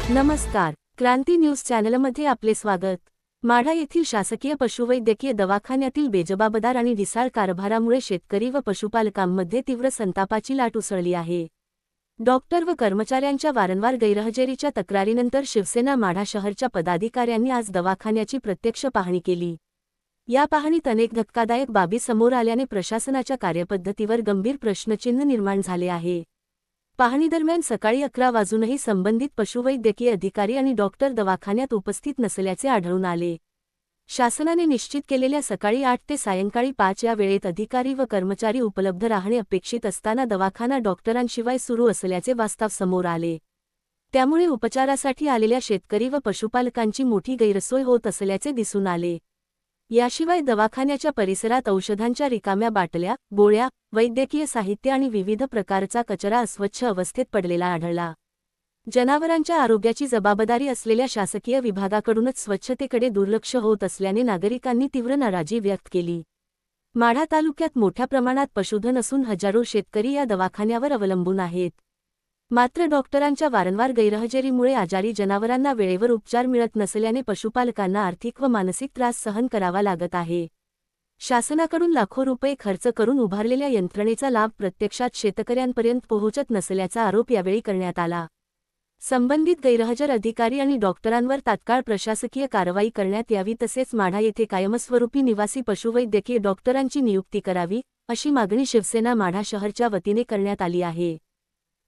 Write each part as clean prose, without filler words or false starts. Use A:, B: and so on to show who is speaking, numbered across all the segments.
A: नमस्कार, क्रांती न्यूज चॅनलमध्ये आपले स्वागत। माढा येथील शासकीय पशुवैद्यकीय दवाखान्यातील बेजबाबदार आणि ढिसाळ कारभारामुळे शेतकरी व पशुपालकांमध्ये तीव्र संतापाची लाट उसळली आहे। डॉक्टर व कर्मचाऱ्यांच्या वारंवार गैरहजेरीच्या तक्रारीनंतर शिवसेना माढा शहरच्या पदाधिकाऱ्यांनी आज दवाखान्याची प्रत्यक्ष पाहणी केली। या पाहणीत अनेक धक्कादायक बाबी समोर आल्याने प्रशासनाच्या कार्यपद्धतीवर गंभीर प्रश्नचिन्ह निर्माण झाले आहे। पाहणीदरम्यान सकाळी 11 वाजूनही संबंधित पशुवैद्यकीय अधिकारी आणि डॉक्टर दवाखान्यात उपस्थित नसल्याचे आढळून आले। शासनाने निश्चित केलेल्या सकाळी 8 ते सायंकाळी 5 या वेळेत अधिकारी व कर्मचारी उपलब्ध राहणे अपेक्षित असताना दवाखाना डॉक्टरांशिवाय सुरू असल्याचे वास्तव समोर आले। त्यामुळे उपचारासाठी आलेल्या शेतकरी व पशुपालकांची मोठी गैरसोय होत असल्याचे दिसून आले। याशिवाय दवाखान्याच्या परिसरात औषधांच्या रिकाम्या बाटल्या, गोळ्या, वैद्यकीय साहित्य आणि विविध प्रकारचा कचरा अस्वच्छ अवस्थेत पडलेला आढळला। जनावरांच्या आरोग्याची जबाबदारी असलेल्या शासकीय विभागाकडूनच स्वच्छतेकडे दुर्लक्ष होत असल्याने नागरिकांनी तीव्र नाराजी व्यक्त केली। माढा तालुक्यात मोठ्या प्रमाणात पशुधन असून हजारो शेतकरी या दवाखान्यावर अवलंबून आहेत। मात्र डॉक्टरांच्या वारंवार गैरहजेरीमुळे आजारी जनावरांना वेळेवर उपचार मिळत नसल्याने पशुपालकांना आर्थिक व मानसिक त्रास सहन करावा लागत आहे। शासनाकडून लाखो रुपये खर्च करून उभारलेल्या यंत्रणेचा लाभ प्रत्यक्षात शेतकऱ्यांपर्यंत पोहोचत नसल्याचा आरोप यावेळी करण्यात आला। संबंधित गैरहजर अधिकारी आणि डॉक्टरांवर तात्काळ प्रशासकीय कारवाई करण्यात यावी तसेच माढा येथे कायमस्वरूपी निवासी पशुवैद्यकीय डॉक्टरांची नियुक्ती करावी, अशी मागणी शिवसेना माढा शहरच्या वतीने करण्यात आली आहे।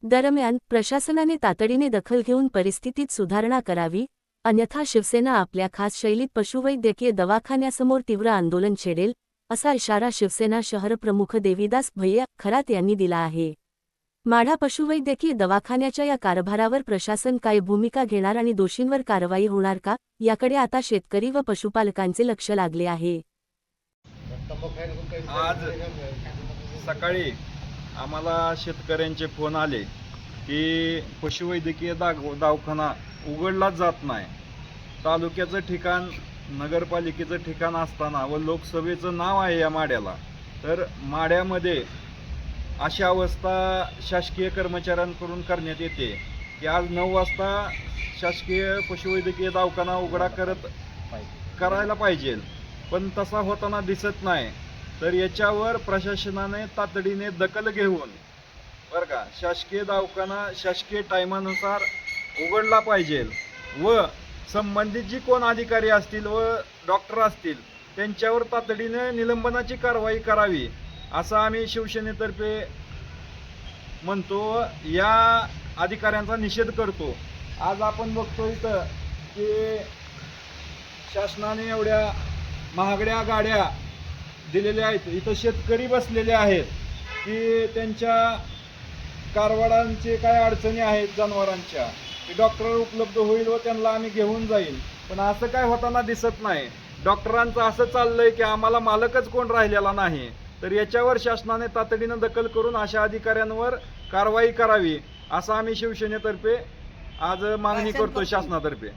A: दरम्यान प्रशासनाने तातडीने दखल घेऊन परिस्थितीत सुधारणा करावी, अन्यथा शिवसेना आपल्या खास शैलीत पशुवैद्यकीय दवाखान्यासमोर तीव्र आंदोलन छेडेल, असा इशारा शिवसेना शहर प्रमुख देवीदास भैया खरात यांनी दिला आहे। माढा पशुवैद्यकीय दवाखान्याच्या या कारभारावर प्रशासन काय भूमिका घेणार आणि दोषींवर कारवाई होणार का, याकडे आता शेतकरी व पशुपालकांचे लक्ष लागले आहे।
B: आज सकाळी आम्हाला शेतकऱ्यांचे फोन आले की पशुवैद्यकीय दवाखाना उघडलाच जात नाही। तालुक्याचं ठिकाण, नगरपालिकेचं ठिकाण असताना व लोकसभेचं नाव आहे या माड्याला, तर माड्यामध्ये अशी अवस्था शासकीय कर्मचाऱ्यांकडून करण्यात येते की आज 9 वाजता शासकीय पशुवैद्यकीय दवाखाना उघडा करायला पाहिजे, पण तसा होताना दिसत नाही। तर याच्यावर प्रशासनाने तातडीने दखल घेऊन बरं का शासकीय दवाखाना शासकीय टायमानुसार उघडला पाहिजे व संबंधित जी कोण अधिकारी असतील व डॉक्टर असतील त्यांच्यावर तातडीने निलंबनाची कारवाई करावी, असं आम्ही शिवसेनेतर्फे म्हणतो। या अधिकाऱ्यांचा निषेध करतो। आज आपण बघतो इथं की शासनाने एवढ्या महागड्या गाड्या दिलेल्या आहेत, इथं शेतकरी बसलेले आहेत की त्यांच्या कारवाडांचे काय अडचणी आहेत जनावरांच्या, की डॉक्टर उपलब्ध होईल व त्यांना आम्ही घेऊन जाईल, पण असं काय होताना दिसत नाही। डॉक्टरांचं असं चाललंय की आम्हाला मालकच कोण राहिलेला नाही। तर याच्यावर शासनाने तातडीनं दखल करून अशा अधिकाऱ्यांवर कारवाई करावी, असं आम्ही शिवसेनेतर्फे आज मागणी करतो शासनातर्फे।